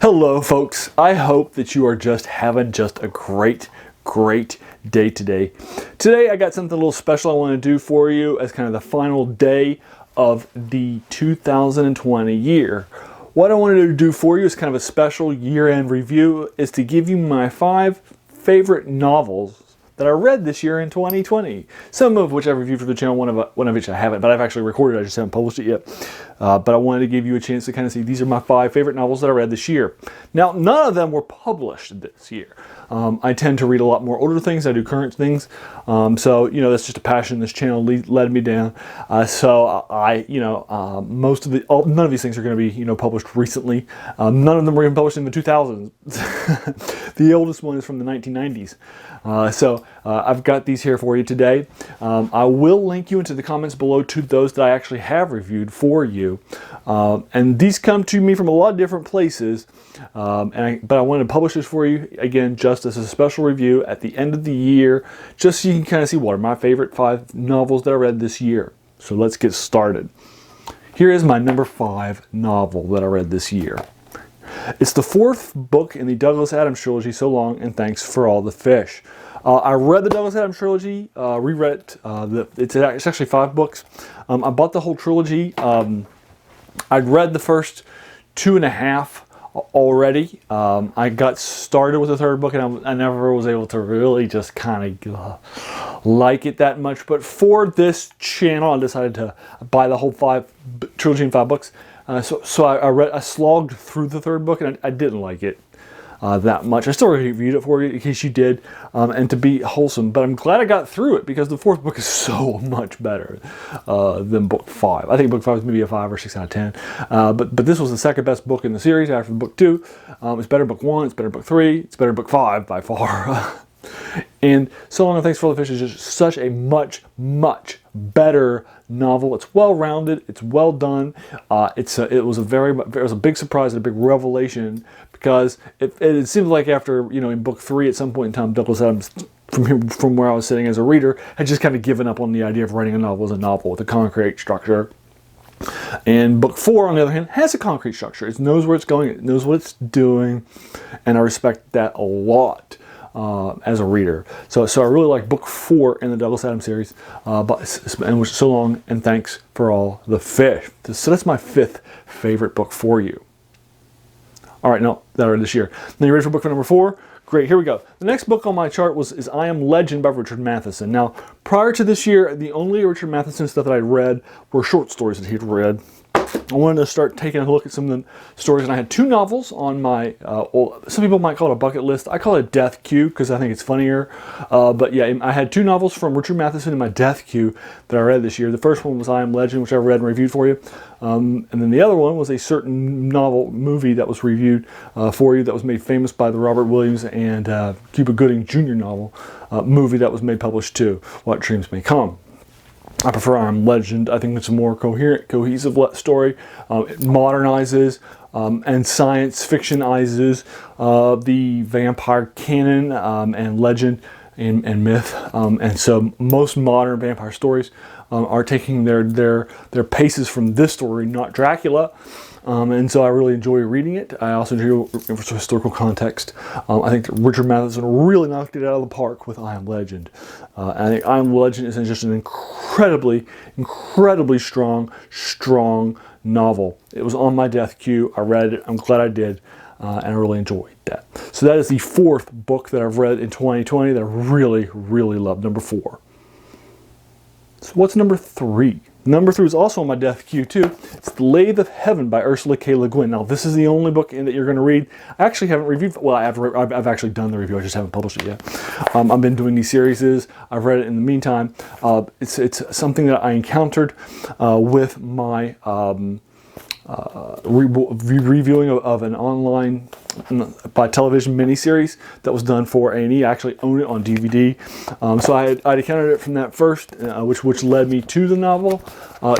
Hello folks, I hope that you are just having a great day today. Today I got something a little special I want to do for you as kind of the final day of the 2020 year. What I wanted to do for you is kind of a special year-end review, is to give you my 5 favorite novels that I read this year in 2020. Some of which I've reviewed for the channel, one of which I haven't, but I've actually recorded, I just haven't published it yet. But I wanted to give you a chance to kind of see, these are my 5 favorite novels that I read this year. Now, none of them were published this year. I tend to read a lot more older things, I do current things. So, you know, that's just a passion this channel led me down. So none of these things are going to be, published recently. None of them were even published in the 2000s. The oldest one is from the 1990s. I've got these here for you today. I will link you into the comments below to those that I actually have reviewed for you. And these come to me from a lot of different places. But I wanted to publish this for you, again, just as a special review at the end of the year, just so you can kind of see what are my favorite 5 novels that I read this year. So let's get started. Here is my number 5 novel that I read this year. It's the 4th book in the Douglas Adams trilogy, So Long and Thanks for All the Fish. I read the Douglas Adams trilogy, reread it. It's actually 5 books. I bought the whole trilogy. I'd read the first 2.5 already. I got started with the 3rd book, and I never was able to really just kind of like it that much. But for this channel, I decided to buy the whole trilogy in 5 books. So I slogged through the 3rd book, and I didn't like it that much. I still reviewed it for you in case you did, and to be wholesome. But I'm glad I got through it, because the 4th book is so much better than book 5. I think book 5 is maybe a 5 or 6 out of 10. But this was the 2nd best book in the series after book 2. It's better than book 1. It's better than book 3. It's better than book 5 by far. And So Long and Thanks for All the Fish is just such a much better novel. It's well rounded. It's well done. It was a big surprise and a big revelation, because it seemed like after, in book 3 at some point in time, Douglas Adams, from where I was sitting as a reader, had just kind of given up on the idea of writing a novel as a novel with a concrete structure. And book 4, on the other hand, has a concrete structure. It knows where it's going. It knows what it's doing, and I respect that a lot. As a reader. So I really like book 4 in the Douglas Adams series, and which So Long and Thanks for All the Fish. So that's my 5th favorite book for you. All right, no, that I read this year. Then you ready for book number 4? Great, here we go. The next book on my chart is I Am Legend by Richard Matheson. Now, prior to this year, the only Richard Matheson stuff that I read were short stories that he'd read. I wanted to start taking a look at some of the stories, and I had 2 novels on my, some people might call it a bucket list. I call it death queue, because I think it's funnier. But yeah, I had 2 novels from Richard Matheson in my death queue that I read this year. The first one was I Am Legend, which I read and reviewed for you. And then the other one was a certain movie that was reviewed for you, that was made famous by the Robert Williams and Cuba Gooding Jr. novel movie that was made published too, What Dreams May Come. I prefer I Am Legend. I think it's a more coherent, cohesive story. It modernizes and science fictionizes the vampire canon and legend and myth. And so most modern vampire stories are taking their paces from this story, not Dracula. And so I really enjoy reading it. I also enjoy historical context. I think that Richard Matheson really knocked it out of the park with I Am Legend. I think I Am Legend is just an incredibly strong novel. It was on my death queue. I read it. I'm glad I did. And I really enjoyed that. So that is the 4th book that I've read in 2020 that I really loved, number 4. So what's number 3? Number 3 is also on my death queue too. It's The Lathe of Heaven by Ursula K. Le Guin. Now, this is the only book that you're going to read. I actually haven't reviewed. Well, I've actually done the review. I just haven't published it yet. I've been doing these series. I've read it in the meantime. It's something that I encountered with my reviewing of an online by television miniseries that was done for A&E. I actually own it on DVD. So I'd encountered it from that first, which led me to the novel.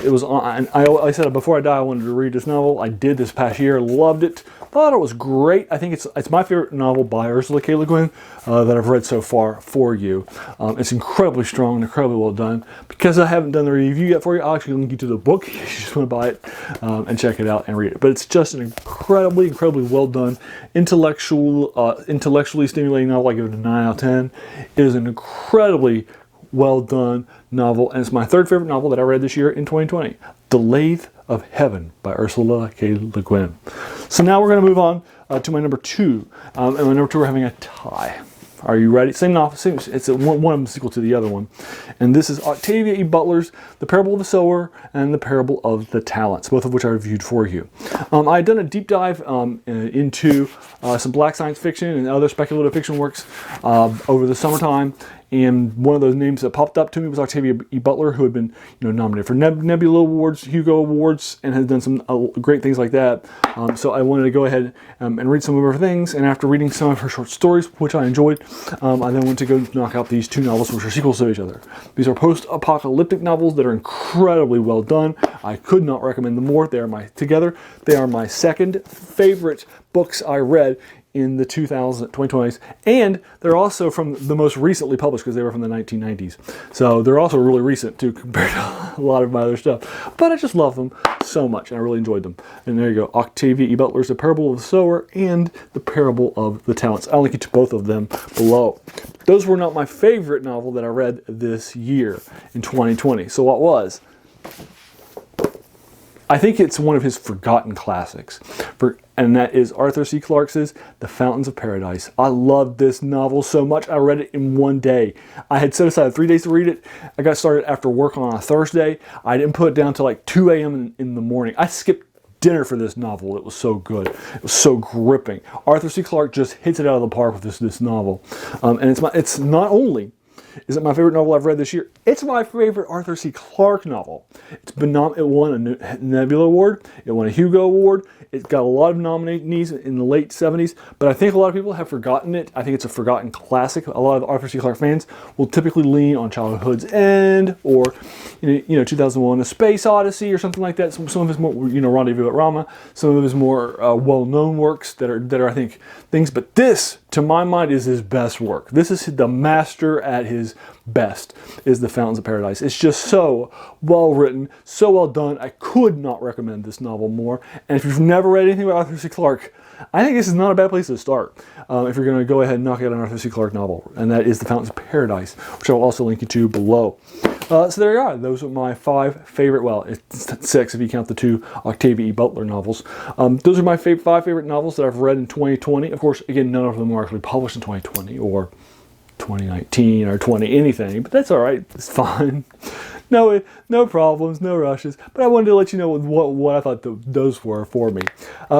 It was on, and I said before I die, I wanted to read this novel. I did this past year, loved it, thought it was great. I think it's my favorite novel by Ursula K. Le Guin that I've read so far for you. It's incredibly strong and incredibly well done. Because I haven't done the review yet for you, I'll actually link you to the book if you just want to buy it and check it out and read it. But it's just an incredibly well done, intellectually stimulating novel. I give it a 9 out of 10. It is an incredibly well done novel, and it's my third favorite novel that I read this year in 2020. The Lathe of Heaven by Ursula K. Le Guin. So now we're going to move on to my number 2. And my number 2, we're having a tie. Are you ready? Same novel, it's one of them sequel to the other one. And this is Octavia E Butler's The Parable of the Sower and The Parable of the Talents, both of which I reviewed for you. I had done a deep dive into some black science fiction and other speculative fiction works over the summertime. And one of those names that popped up to me was Octavia E Butler, who had been nominated for Nebula Awards, Hugo Awards, and has done some great things like that. So I wanted to go ahead and read some of her things. And after reading some of her short stories, which I enjoyed, I then went to go knock out these 2 novels, which are sequels to each other. These are post-apocalyptic novels that are incredibly well done. I could not recommend them more. They are my second favorite books I read in the 2020s, and they're also from the most recently published because they were from the 1990s. So they're also really recent too compared to a lot of my other stuff. But I just love them so much, and I really enjoyed them. And there you go, Octavia E Butler's The Parable of the Sower and The Parable of the Talents. I'll link you to both of them below. Those were not my favorite novel that I read this year in 2020. So what was? I think it's one of his forgotten classics, and that is Arthur C. Clarke's The Fountains of Paradise. I loved this novel so much, I read it in one day. I had set aside 3 days to read it. I got started after work on a Thursday. I didn't put it down till like 2 a.m. in the morning. I skipped dinner for this novel. It was so good. It was so gripping. Arthur C. Clarke just hits it out of the park with this novel. And it's not only is it my favorite novel I've read this year, it's my favorite Arthur C. Clarke novel. It won a Nebula Award, it won a Hugo Award, it got a lot of nominees in the late 70s, but I think a lot of people have forgotten it. I think it's a forgotten classic. A lot of Arthur C. Clarke fans will typically lean on Childhood's End or 2001: A Space Odyssey or something like that. Some of his more, Rendezvous at Rama, some of his more well-known works that are I think things, but this, to my mind, is his best work. This is the master at his best, is The Fountains of Paradise. It's just so well written, so well done. I could not recommend this novel more. And if you've never read anything by Arthur C. Clarke, I think this is not a bad place to start if you're going to go ahead and knock out an Arthur C. Clarke novel, and that is The Fountains of Paradise, which I'll also link you to below. So there you are. Those are my 5 favorite, well, it's 6 if you count the 2 Octavia E. Butler novels. Those are my 5 favorite novels that I've read in 2020. Of course, again, none of them were actually published in 2020 or 2019 or 20 anything, but that's all right. It's fine. No problems, no rushes. But I wanted to let you know what I thought those were for me.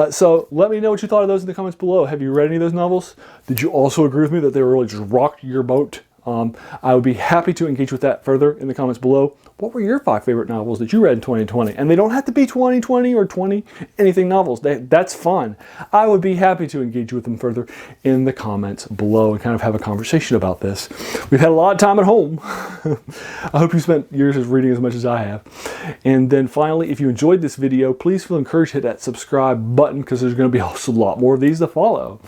So let me know what you thought of those in the comments below. Have you read any of those novels? Did you also agree with me that they really just rocked your boat? I would be happy to engage with that further in the comments below. What were your 5 favorite novels that you read in 2020? And they don't have to be 2020 or 20 anything novels. That's fine. I would be happy to engage with them further in the comments below and kind of have a conversation about this. We've had a lot of time at home. I hope you spent yours reading as much as I have. And then finally, if you enjoyed this video, please feel encouraged to hit that subscribe button because there's going to be also a lot more of these to follow.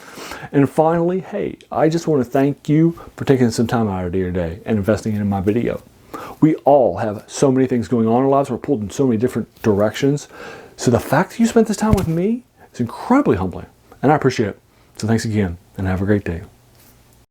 And finally, hey, I just want to thank you for taking some time out of your day and investing in my video. We all have so many things going on in our lives. We're pulled in so many different directions. So the fact that you spent this time with me is incredibly humbling, and I appreciate it. So thanks again, and have a great day.